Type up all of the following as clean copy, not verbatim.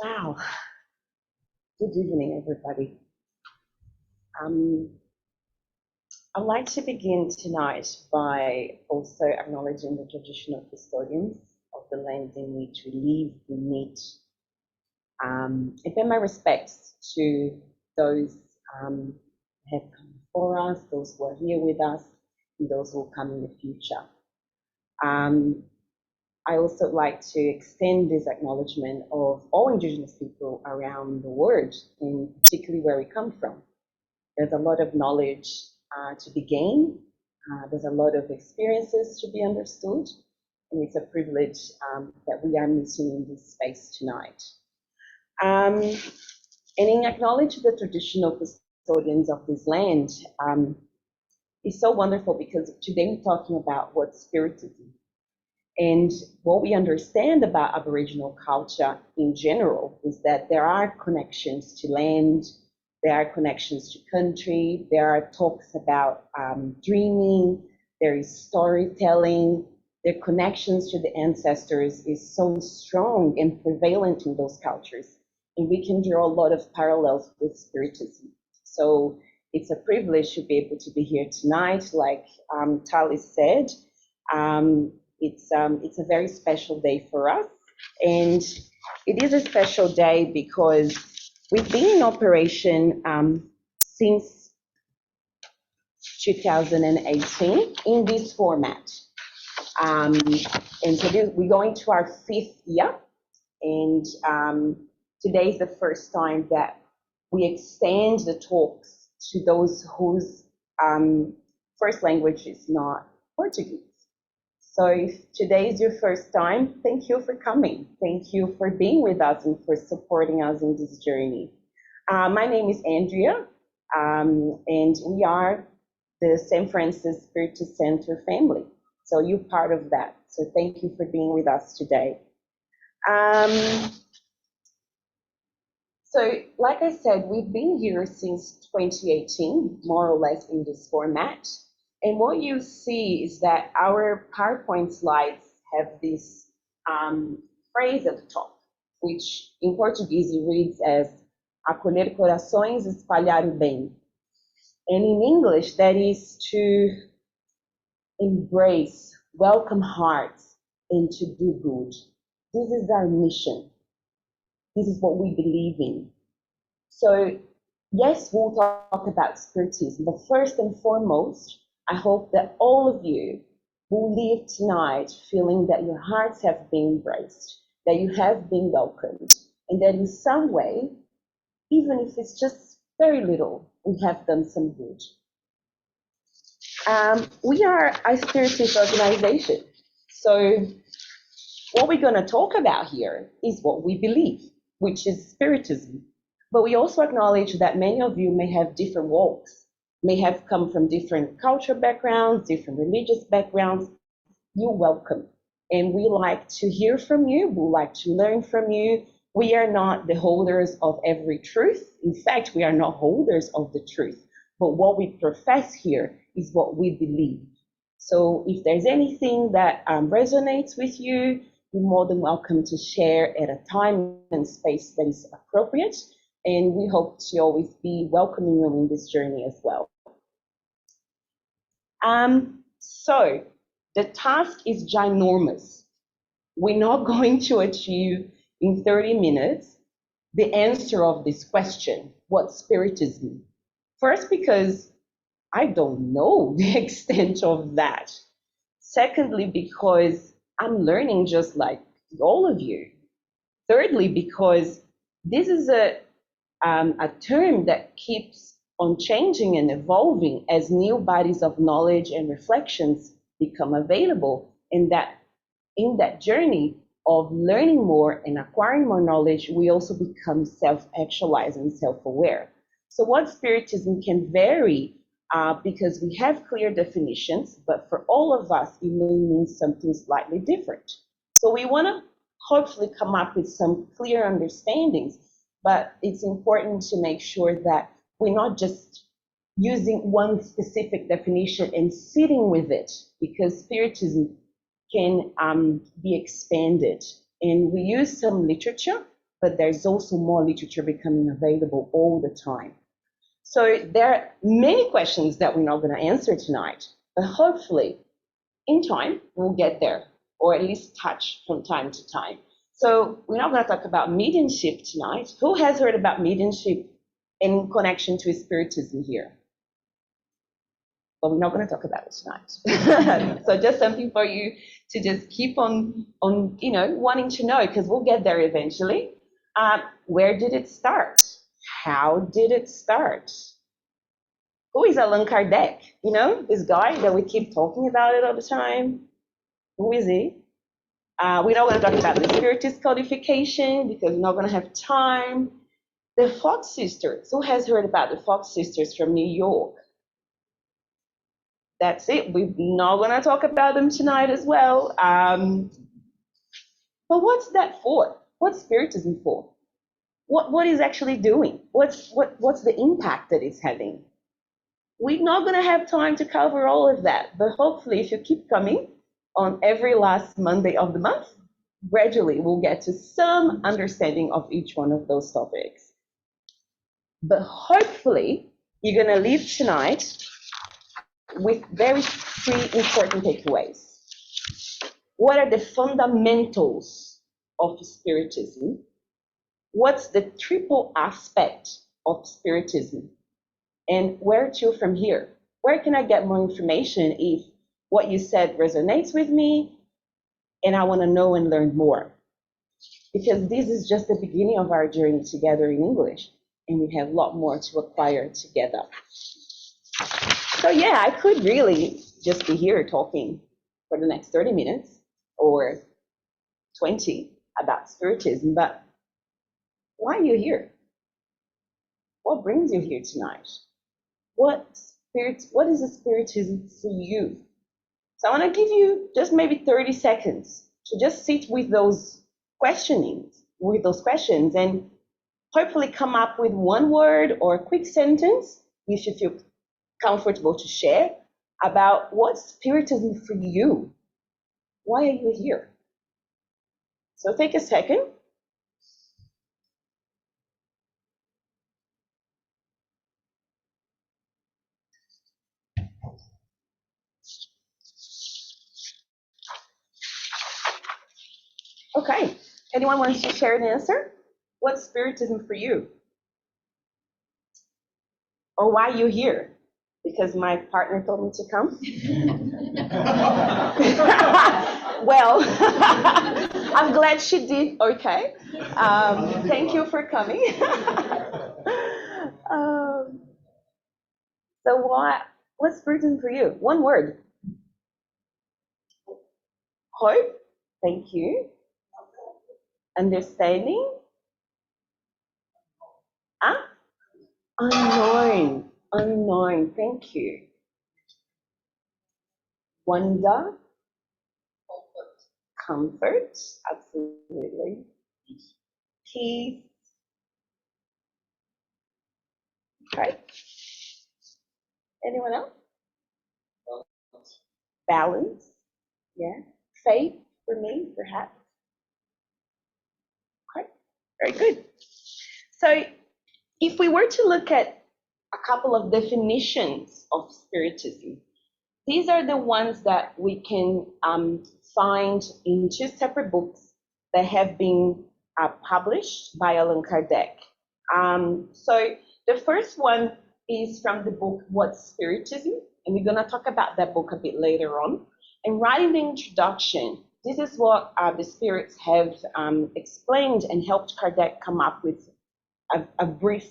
Wow. Good evening, everybody. Um, I'd like to begin tonight by also acknowledging the traditional custodians of the lands in which we live, we meet, and pay my respects to those who have come before us, those who are here with us, and those who will come in the future. I also like to extend this acknowledgement of all Indigenous people around the world, and particularly where we come from. There's a lot of knowledge to be gained. There's a lot of experiences to be understood, and it's a privilege that we are meeting in this space tonight. And in acknowledging the traditional custodians of this land, it's so wonderful because today we're talking about what Spiritism. And what we understand about Aboriginal culture in general is that there are connections to land, there are connections to country, there are talks about dreaming, there is storytelling, the connections to the ancestors is so strong and prevalent in those cultures. And we can draw a lot of parallels with Spiritism. So it's a privilege to be able to be here tonight. Like Tali said, it's a very special day for us, and it is a special day because we've been in operation since 2018 in this format, and so we're going to our 5th year, and today is the first time that we extend the talks to those whose first language is not Portuguese. So if today is your first time, thank you for coming. Thank you for being with us and for supporting us in this journey. My name is Andrea, and we are the St. Francis Spiritus Center family. So you're part of that. So thank you for being with us today. So like I said, we've been here since 2018, more or less in this format. And what you see is that our PowerPoint slides have this phrase at the top, which in Portuguese it reads as acolher corações, espalhar o bem. And in English, that is to embrace, welcome hearts, and to do good. This is our mission. This is what we believe in. So yes, we'll talk about Spiritism, but first and foremost, I hope that all of you will leave tonight feeling that your hearts have been embraced, that you have been welcomed, and that in some way, even if it's just very little, we have done some good. We are a Spiritist organization, so what we're going to talk about here is what we believe, which is Spiritism. But we also acknowledge that many of you may have different walks, may have come from different cultural backgrounds, different religious backgrounds. You're welcome. And we like to hear from you. We like to learn from you. We are not the holders of every truth. In fact, we are not holders of the truth. But what we profess here is what we believe. So if there's anything that resonates with you, you're more than welcome to share at a time and space that is appropriate. And we hope to always be welcoming you in this journey as well. So the task is ginormous. We're not going to achieve in 30 minutes the answer of this question, what's Spiritism? First, because I don't know the extent of that. Secondly, because I'm learning just like all of you. Thirdly, because this is a term that keeps on changing and evolving as new bodies of knowledge and reflections become available, and that in that journey of learning more and acquiring more knowledge, we also become self-actualized and self-aware. So what Spiritism can vary because we have clear definitions, but for all of us, it may mean something slightly different. So we want to hopefully come up with some clear understandings, but it's important to make sure that we're not just using one specific definition and sitting with it, because Spiritism can be expanded. And we use some literature, but there's also more literature becoming available all the time. So there are many questions that we're not going to answer tonight, but hopefully in time we'll get there, or at least touch from time to time. So we're not going to talk about mediumship tonight. Who has heard about mediumship in connection to Spiritism here? But we're not going to talk about it tonight. So just something for you to just keep on wanting to know, because we'll get there eventually. Where did it start? How did it start? Who is Allan Kardec? This guy that we keep talking about it all the time. Who is he? We're not going to talk about the Spiritist codification because we're not going to have time. The Fox Sisters. Who has heard about the Fox Sisters from New York? That's it. We're not going to talk about them tonight as well. But what's that for? What's Spiritism for? What is actually doing? What's the impact that it's having? We're not going to have time to cover all of that, but hopefully if you keep coming on every last Monday of the month, gradually we'll get to some understanding of each one of those topics. But hopefully you're going to leave tonight with three important takeaways. What are the fundamentals of Spiritism? What's the triple aspect of Spiritism? And where to from here? Where can I get more information if what you said resonates with me and I want to know and learn more? Because this is just the beginning of our journey together in English, and we have a lot more to acquire together. So yeah, I could really just be here talking for the next 30 minutes or 20 about Spiritism, but why are you here? What brings you here tonight? What is a Spiritism for you? So I want to give you just maybe 30 seconds to just sit with those questions, and hopefully come up with one word or a quick sentence if you feel comfortable to share about what's Spiritism for you. Why are you here? So take a second. Okay, anyone wants to share an answer? What's Spiritism for you? Or why are you here? Because my partner told me to come? Well, I'm glad she did, okay. Thank you for coming. So what's Spiritism for you? One word. Hope, thank you. Understanding. Unknown, thank you. Wonder, comfort, absolutely. Peace. Okay. Anyone else? Balance, yeah. Faith for me, perhaps. Okay, very good. So if we were to look at a couple of definitions of Spiritism, these are the ones that we can find in two separate books that have been published by Allan Kardec. So the first one is from the book What's Spiritism? And we're going to talk about that book a bit later on. And right in the introduction, this is what the spirits have explained and helped Kardec come up with a brief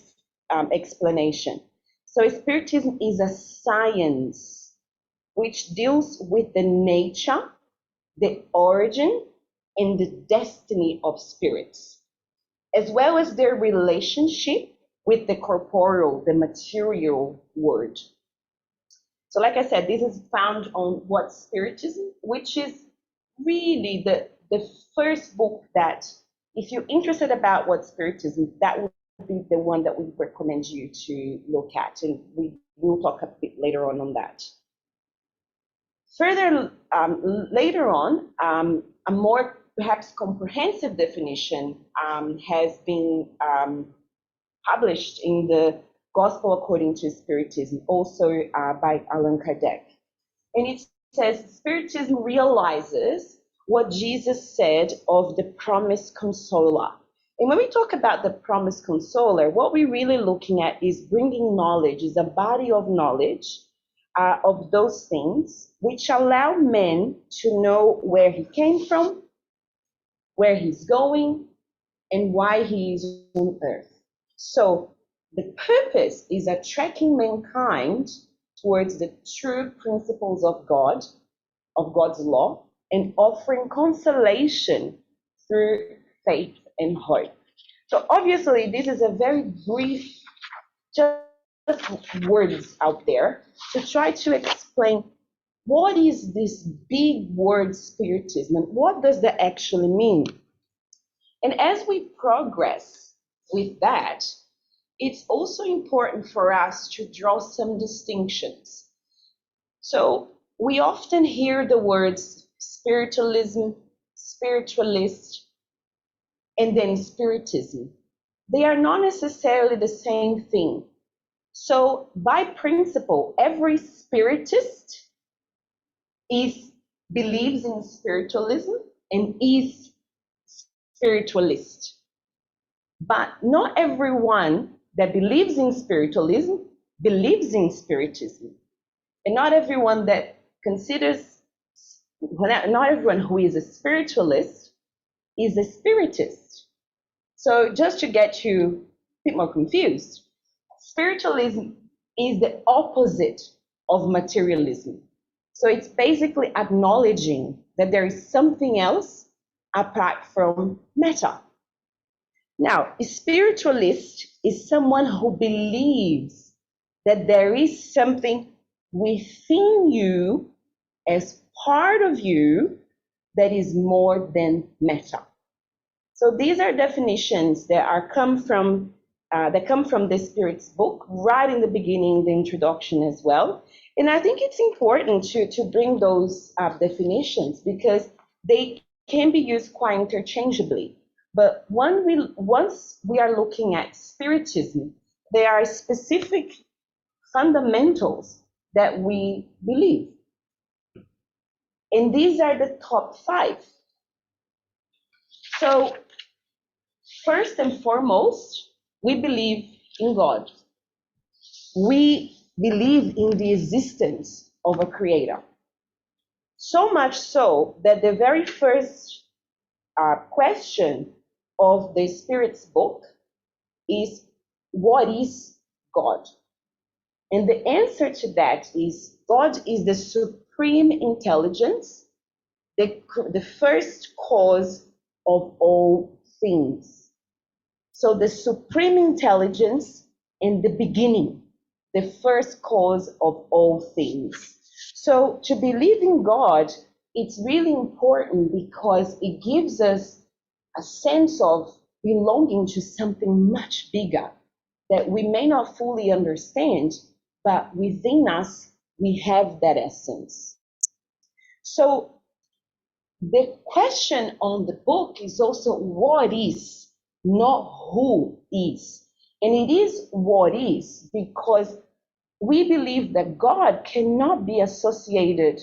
explanation. So Spiritism is a science which deals with the nature, the origin, and the destiny of spirits, as well as their relationship with the corporeal, the material world. So like I said, this is found on What's Spiritism, which is really the first book that, if you're interested about What's Spiritism, that would be the one that we recommend you to look at, and we will talk a bit later on that. Further, later on, a more perhaps comprehensive definition has been published in the Gospel According to Spiritism, also by Allan Kardec. And it says, Spiritism realizes what Jesus said of the promised consoler. And when we talk about the promised consoler, what we're really looking at is bringing knowledge, is a body of knowledge of those things which allow men to know where he came from, where he's going, and why he is on earth. So the purpose is attracting mankind towards the true principles of God, of God's law, and offering consolation through faith and hope. So obviously, this is a very brief, just words out there to try to explain what is this big word Spiritism and what does that actually mean. And as we progress with that, it's also important for us to draw some distinctions. So we often hear the words spiritualism, spiritualist, and then Spiritism. They are not necessarily the same thing. So by principle, every Spiritist believes in spiritualism and is spiritualist. But not everyone that believes in spiritualism believes in Spiritism. And not everyone that not everyone who is a spiritualist is a Spiritist. So just to get you a bit more confused, spiritualism is the opposite of materialism. So it's basically acknowledging that there is something else apart from matter. Now, a spiritualist is someone who believes that there is something within you, as part of you, that is more than matter. So these are definitions that come from the Spirit's book, right in the beginning, the introduction as well. And I think it's important to bring those definitions because they can be used quite interchangeably. But once we are looking at Spiritism, there are specific fundamentals that we believe. And these are the top 5. So first and foremost, we believe in God. We believe in the existence of a creator. So much so that the very first question of the Spirit's book is, what is God? And the answer to that is, God is the supreme intelligence, the first cause of all things. So the supreme intelligence in the beginning, the first cause of all things. So to believe in God, it's really important because it gives us a sense of belonging to something much bigger that we may not fully understand, but within us, we have that essence. So the question on the book is also what is, not who is. And it is what is because we believe that God cannot be associated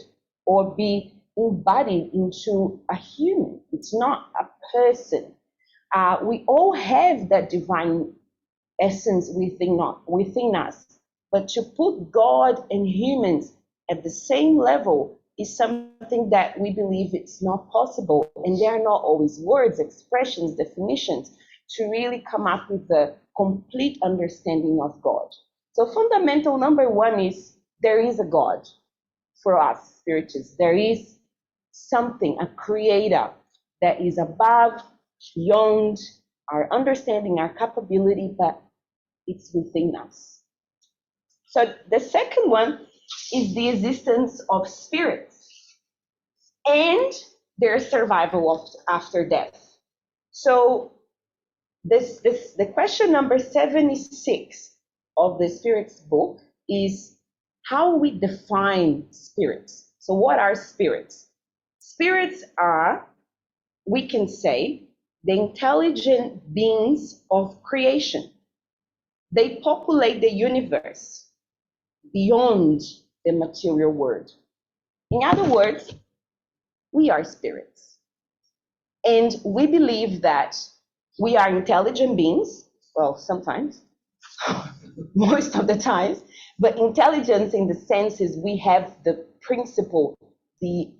or be embodied into a human. It's not a person. We all have that divine essence within us. But to put God and humans at the same level is something that we believe it's not possible. And there are not always words, expressions, definitions to really come up with the complete understanding of God. So fundamental number 1 is there is a God for us spiritists. There is something, a creator that is above, beyond our understanding, our capability, but it's within us. So the second one is the existence of spirits and their survival after death. So the question number 76 of the Spirit's book is how we define spirits. So what are spirits? Spirits are we can say the intelligent beings of creation. They populate the universe beyond the material world. In other words, we are spirits. And we believe that we are intelligent beings, well, sometimes, most of the times, but intelligence in the sense is we have the principle, the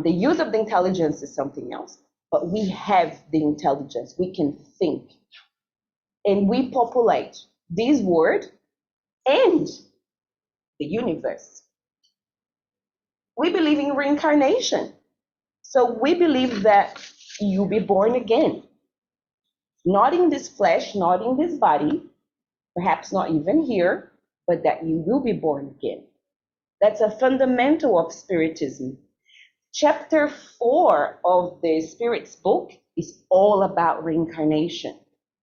use of the intelligence is something else, but we have the intelligence, we can think. And we populate this world and the universe. We believe in reincarnation. So we believe that you'll be born again. Not in this flesh, not in this body, perhaps not even here, but that you will be born again. That's a fundamental of Spiritism. Chapter 4 of the Spirit's book is all about reincarnation.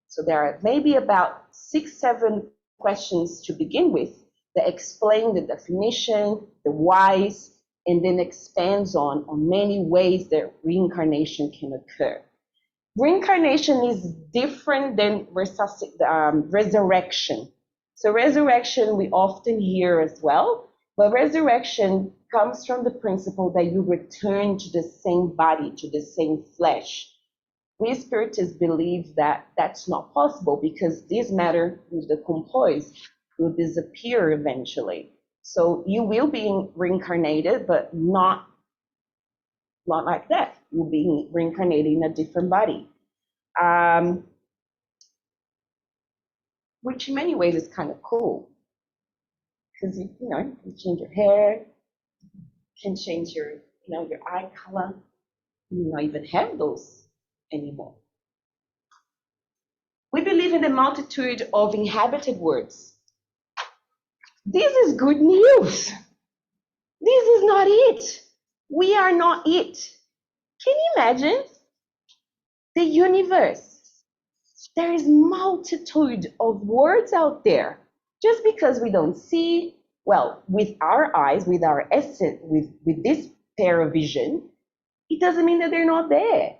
So there are maybe about 6, 7 questions to begin with that explain the definition, the whys, and then expands on many ways that reincarnation can occur. Reincarnation is different than resurrection. So resurrection we often hear as well, but resurrection comes from the principle that you return to the same body, to the same flesh. We Spiritists believe that that's not possible because this matter will decompose, will disappear eventually. So you will be reincarnated, but not like that. You'll be reincarnated in a different body. Which in many ways is kind of cool. Because you can change your hair, can change your eye color. You don't even have those anymore. We believe in the multitude of inhabited worlds. This is good news. This is not it. We are not it. Can you imagine? The universe. There is multitude of words out there. Just because we don't see, well, with our eyes, with our essence, with this pair of vision, it doesn't mean that they're not there.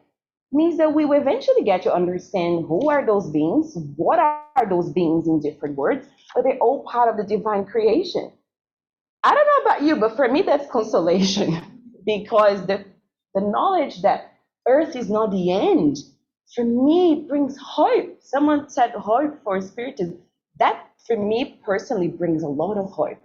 It means that we will eventually get to understand who are those beings, what are those beings in different words, but they're all part of the divine creation. I don't know about you, but for me, that's consolation because the knowledge that Earth is not the end, for me, brings hope. Someone said hope for Spiritism. That, for me personally, brings a lot of hope.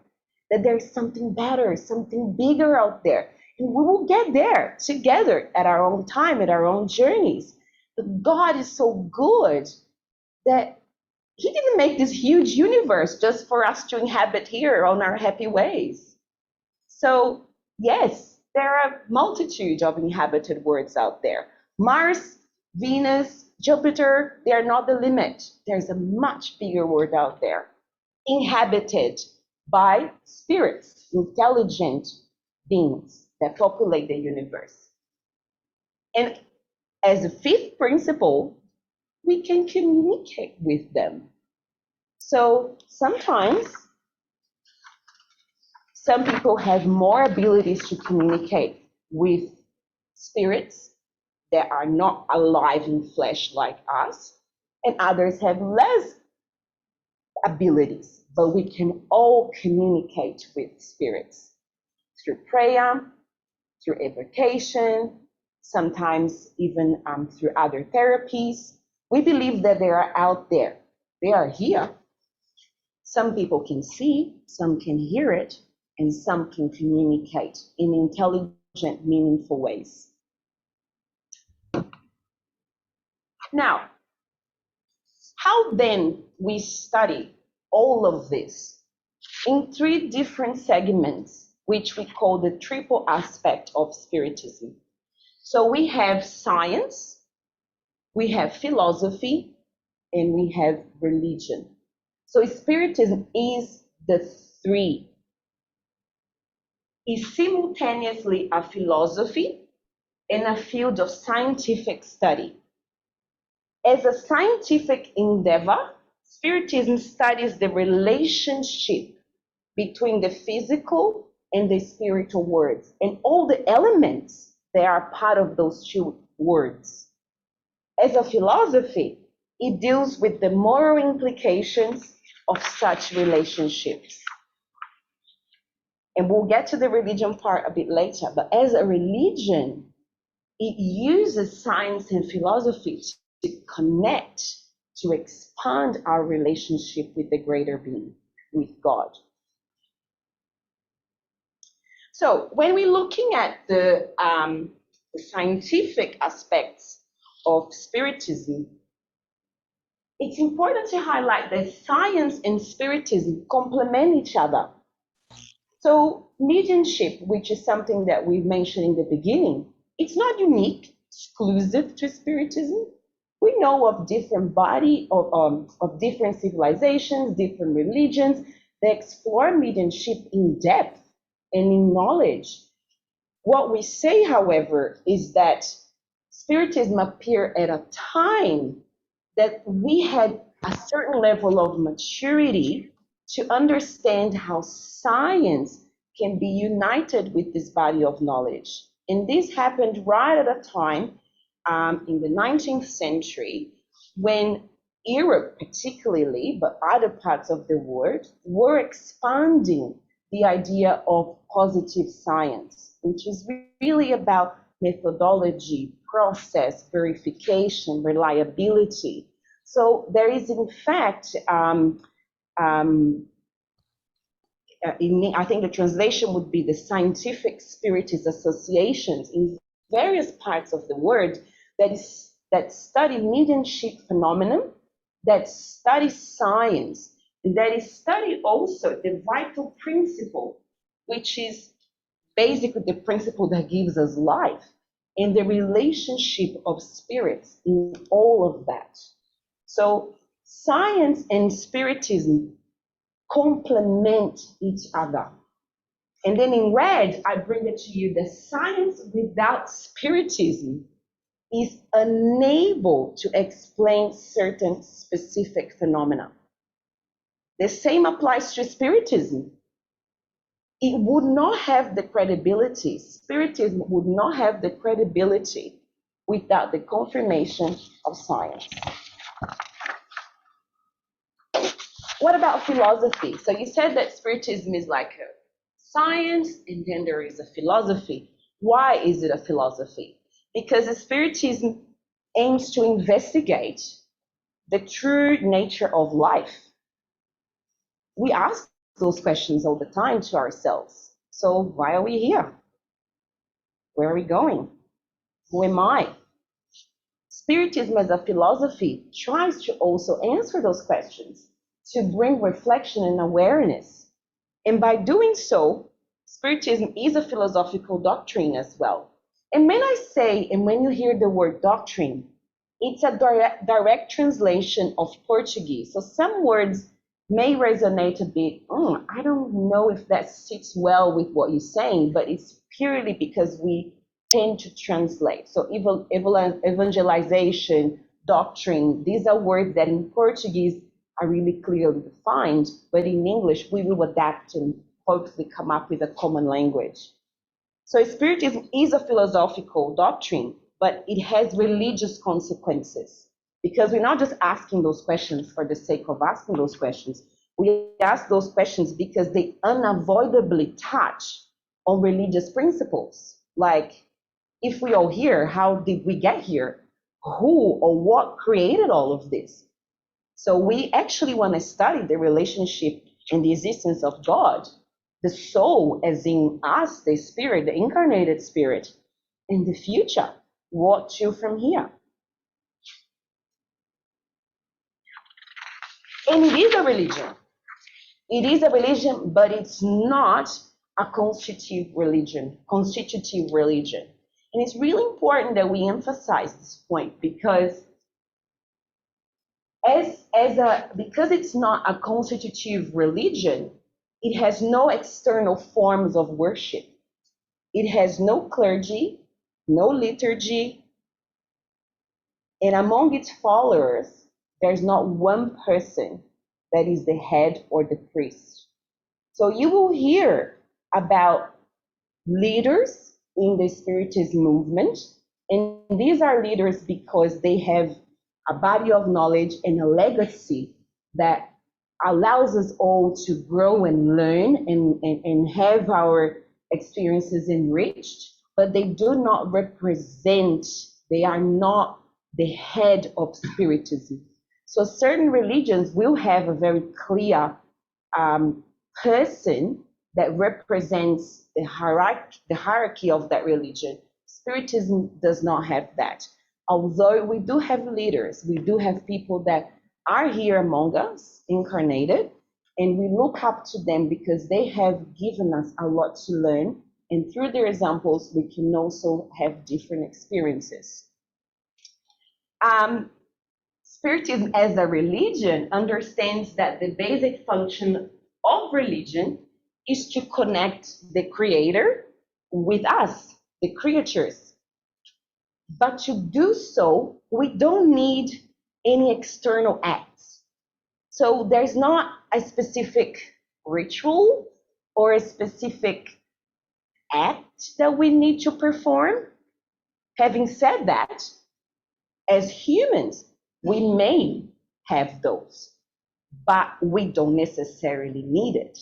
That there's something better, something bigger out there. And we will get there together at our own time, at our own journeys. But God is so good that He didn't make this huge universe just for us to inhabit here on our happy ways. So, yes, there are multitudes of inhabited worlds out there. Mars, Venus, Jupiter, they are not the limit. There's a much bigger world out there, inhabited by spirits, intelligent beings that populate the universe. And as a fifth principle, we can communicate with them. So sometimes some people have more abilities to communicate with spirits that are not alive in flesh like us, and others have less abilities, but we can all communicate with spirits through prayer, through evocation, sometimes even through other therapies. We believe that they are out there. They are here. Some people can see, some can hear it, and some can communicate in intelligent, meaningful ways. Now, how then we study all of this in 3 different segments, which we call the triple aspect of Spiritism. So we have science, we have philosophy, and we have religion. So Spiritism is the 3. It's simultaneously a philosophy and a field of scientific study. As a scientific endeavor, Spiritism studies the relationship between the physical and the spiritual worlds and all the elements that are part of those 2 words. as a philosophy, it deals with the moral implications of such relationships. And we'll get to the religion part a bit later, but as a religion, it uses science and philosophy to connect, to expand our relationship with the greater being, with God. So when we're looking at the scientific aspects of Spiritism, it's important to highlight that science and Spiritism complement each other. So mediumship, which is something that we mentioned in the beginning, it's not unique, exclusive to Spiritism. We know of different of different civilizations, different religions. They explore mediumship in depth and in knowledge. What we say, however, is that Spiritism appeared at a time that we had a certain level of maturity to understand how science can be united with this body of knowledge. And this happened right at a time in the 19th century when Europe particularly, but other parts of the world, were expanding the idea of positive science, which is really about methodology, process, verification, reliability. So there is, in fact, I think the translation would be the scientific spiritist associations in various parts of the world that study mediumship phenomenon, that study science, and that is study also the vital principle, which is basically the principle that gives us life, and the relationship of spirits in all of that. So science and Spiritism complement each other. And then in red, I bring it to you, the science without Spiritism is unable to explain certain specific phenomena. The same applies to Spiritism. It would not have the credibility, Spiritism would not have the credibility without the confirmation of science. What about philosophy? So you said that Spiritism is like a science and then there is a philosophy. Why is it a philosophy? Because Spiritism aims to investigate the true nature of life. We ask those questions all the time to ourselves. So why are we here? Where are we going? Who am I? Spiritism as a philosophy tries to also answer those questions, to bring reflection and awareness. And by doing so, Spiritism is a philosophical doctrine as well. And when I say, and when you hear the word doctrine, it's a direct translation of Portuguese. So some words may resonate a bit, I don't know if that sits well with what you're saying, but it's purely because we tend to translate. So evangelization, doctrine, these are words that in Portuguese are really clearly defined, but in English, we will adapt and hopefully come up with a common language. So Spiritism is a philosophical doctrine, but it has religious consequences, because we're not just asking those questions for the sake of asking those questions. We ask those questions because they unavoidably touch on religious principles. Like, if we are here, how did we get here? Who or what created all of this? So we actually want to study the relationship and the existence of God, the soul, as in us, the spirit, the incarnated spirit, in the future. What to from here? And it is a religion. It is a religion, but it's not a constitutive religion. And it's really important that we emphasize this point, because because it's not a constitutive religion, it has no external forms of worship. It has no clergy, no liturgy, and among its followers, there's not one person that is the head or the priest. So you will hear about leaders in the Spiritist movement, And these are leaders because they have a body of knowledge and a legacy that allows us all to grow and learn and have our experiences enriched, but they do not represent, they are not the head of Spiritism. So certain religions will have a very clear person that represents the hierarchy of that religion. Spiritism does not have that. Although we do have leaders, we do have people that are here among us, incarnated, and we look up to them because they have given us a lot to learn. And through their examples, we can also have different experiences. Spiritism as a religion understands that the basic function of religion is to connect the Creator with us, the creatures. But to do so, we don't need any external acts. So there's not a specific ritual or a specific act that we need to perform. Having said that, as humans, we may have those, but we don't necessarily need it.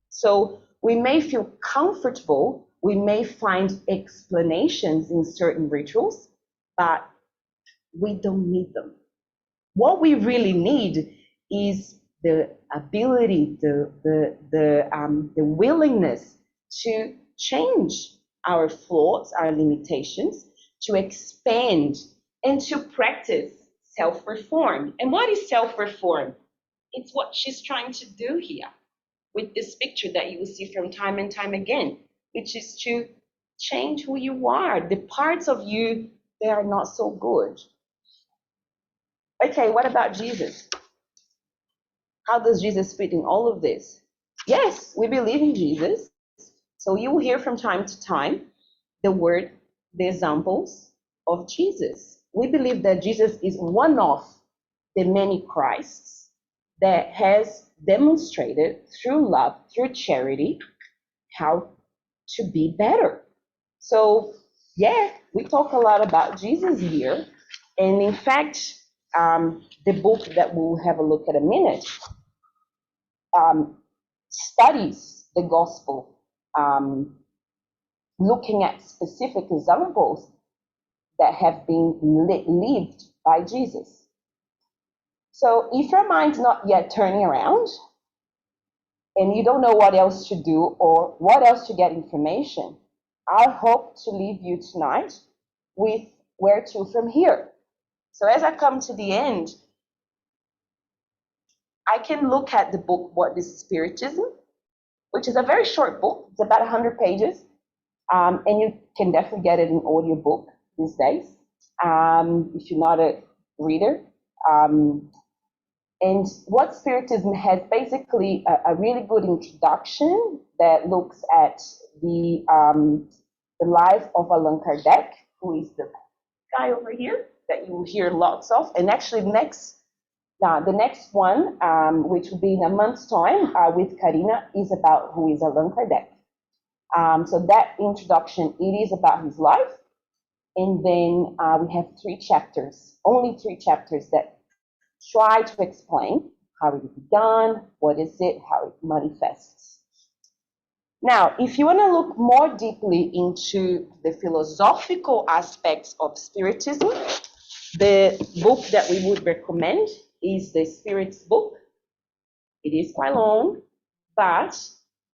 So we may feel comfortable, we may find explanations in certain rituals, but we don't need them. What we really need is the ability, the willingness to change our flaws, our limitations, to expand and to practice self-reform. And what is self-reform? It's what she's trying to do here with this picture that you will see from time and time again, which is to change who you are, the parts of you that are not so good. Okay, what about Jesus? How does Jesus fit in all of this? Yes, we believe in Jesus. So you will hear from time to time the examples of Jesus. We believe that Jesus is one of the many Christs that has demonstrated through love, through charity, how to be better. So yeah, we talk a lot about Jesus here. And in fact, the book that we'll have a look at a minute studies the gospel, looking at specific examples that have been lived by Jesus. So if your mind's not yet turning around and you don't know what else to do or what else to get information, I hope to leave you tonight with where to from here. So as I come to the end, I can look at the book, What is Spiritism, which is a very short book. It's about 100 pages. And you can definitely get it in audiobook these days, if you're not a reader. And What Spiritism has basically a really good introduction that looks at the life of Allan Kardec, who is the guy over here that you will hear lots of. And actually the next one, which will be in a month's time with Karina, is about who is Allan Kardec. So that introduction, it is about his life. And then we have only three chapters that try to explain how it began, what is it, how it manifests. Now, if you want to look more deeply into the philosophical aspects of Spiritism, the book that we would recommend is the Spirit's book. It is quite long, but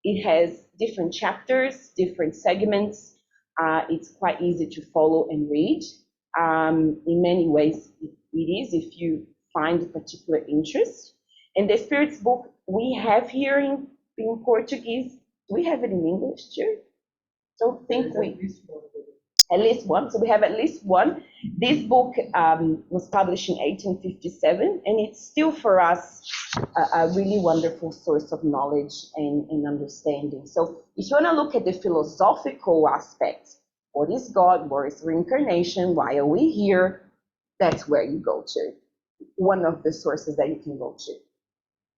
it has different chapters, different segments. It's quite easy to follow and read. In many ways, it is if you find a particular interest. And the Spirit's book we have here in Portuguese. Do we have it in English too? Don't think at least one. So we have at least one. This book was published in 1857, and it's still for us a really wonderful source of knowledge and understanding. So if you want to look at the philosophical aspects, what is God, what is reincarnation, why are we here, that's where you go to. One of the sources that you can go to.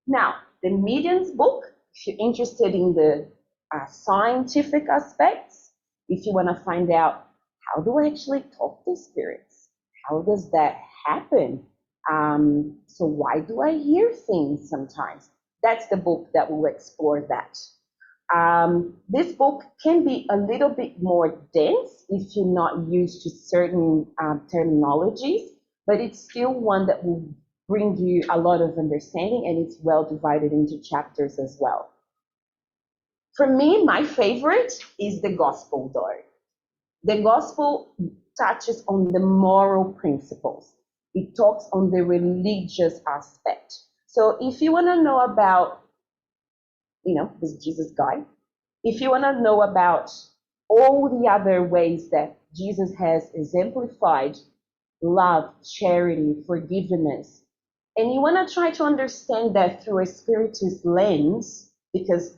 Now, the Medium's book, if you're interested in the scientific aspects, if you want to find out how do I actually talk to spirits? How does that happen? So why do I hear things sometimes? That's the book that will explore that. This book can be a little bit more dense if you're not used to certain terminologies, but it's still one that will bring you a lot of understanding, and it's well divided into chapters as well. For me, my favorite is the gospel, though. The gospel touches on the moral principles. It talks on the religious aspect. So if you want to know about, this Jesus guy, if you want to know about all the other ways that Jesus has exemplified love, charity, forgiveness, and you want to try to understand that through a spiritist lens, because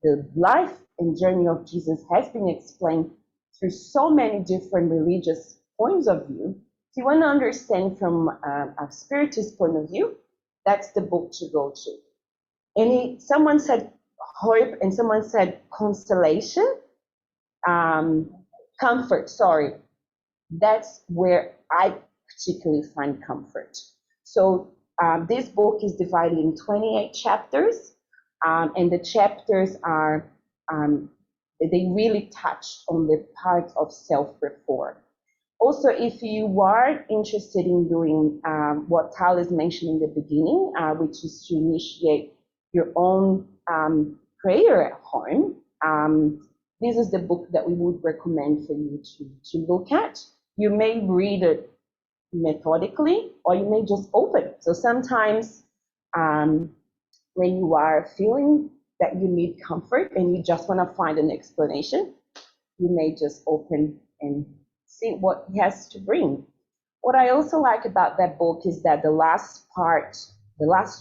the life and journey of Jesus has been explained through so many different religious points of view. If you want to understand from a spiritist point of view, that's the book to go to. And someone said hope, and someone said consolation, comfort, sorry. That's where I particularly find comfort. So this book is divided in 28 chapters, and the chapters are, they really touch on the part of self-reform. Also, if you are interested in doing what Tal is mentioning in the beginning, which is to initiate your own prayer at home, this is the book that we would recommend for you to look at. You may read it methodically, or you may just open. So sometimes when you are feeling that you need comfort and you just want to find an explanation, you may just open and see what it has to bring. What I also like about that book is that the last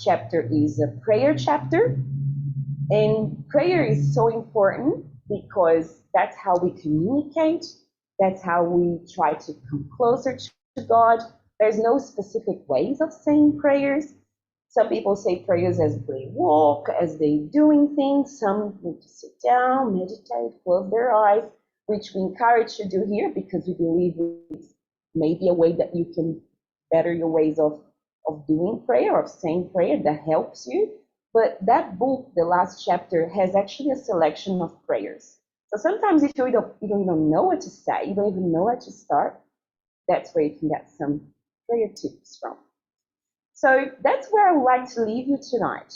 chapter is a prayer chapter. And prayer is so important because that's how we communicate. That's how we try to come closer to God. There's no specific ways of saying prayers. Some people say prayers as they walk, as they doing things. Some need to sit down, meditate, close their eyes, which we encourage to do here because we believe it's maybe a way that you can better your ways of doing prayer, of saying prayer that helps you. But that book, the last chapter, has actually a selection of prayers. So sometimes if you don't even know what to say, you don't even know where to start, that's where you can get some prayer tips from. So that's where I would like to leave you tonight.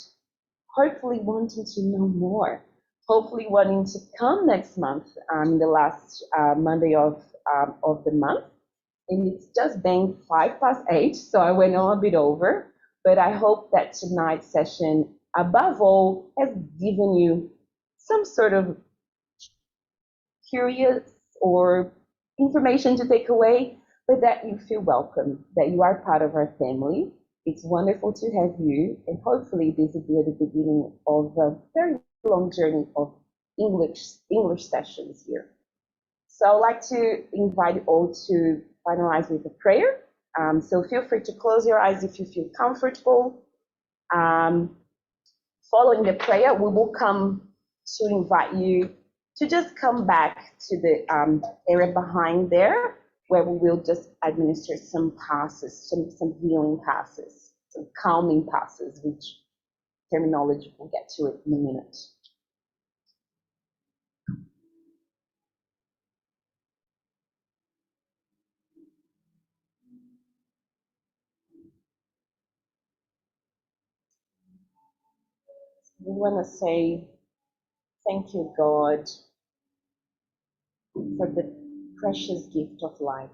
Hopefully wanting to know more. Hopefully wanting to come next month, the last Monday of the month. And it's just been 8:05, so I went on a bit over. But I hope that tonight's session, above all, has given you some sort of curious or information to take away, but that you feel welcome, that you are part of our family. It's wonderful to have you, and hopefully this will be at the beginning of a very long journey of English sessions here. So I'd like to invite you all to finalize with a prayer. So feel free to close your eyes if you feel comfortable. Following the prayer, we will come to invite you to just come back to the area behind there, where we will just administer some passes, some healing passes, some calming passes, which terminology we'll get to it in a minute. We want to say thank you, God, for the precious gift of life.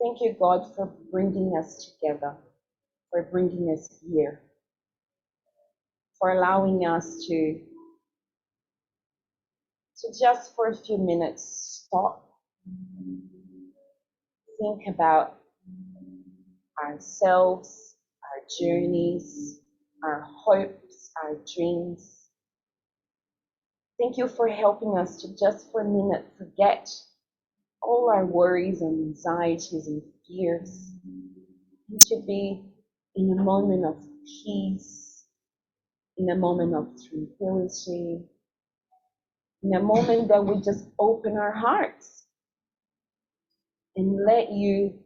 Thank you, God, for bringing us together, for bringing us here, for allowing us to just for a few minutes stop, think about ourselves, our journeys, our hopes, our dreams. Thank you for helping us to just for a minute forget all our worries and anxieties and fears, and to be in a moment of peace, in a moment of tranquility, in a moment that we just open our hearts and let you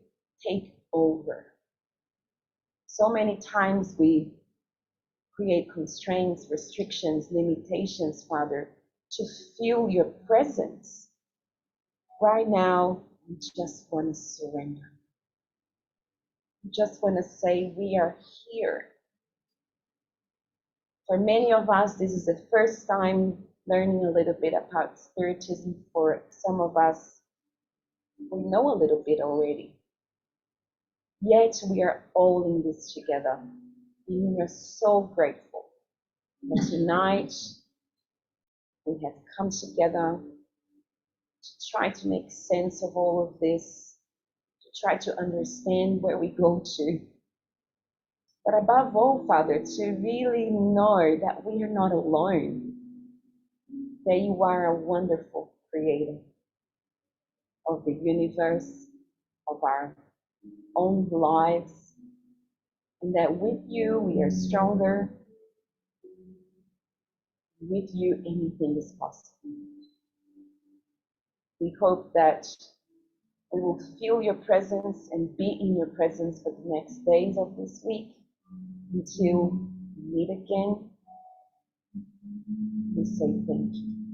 take over. So many times we create constraints, restrictions, limitations, Father, to feel your presence. Right now, we just want to surrender. We just want to say, we are here. For many of us, this is the first time learning a little bit about Spiritism. For some of us, we know a little bit already. Yet we are all in this together. And we are so grateful that tonight we have come together to try to make sense of all of this, to try to understand where we go to. But above all, Father, to really know that we are not alone, that you are a wonderful creator of the universe, of our own lives, and that with you we are stronger. With you, anything is possible. We hope that we will feel your presence and be in your presence for the next days of this week until we meet again. We say thank you.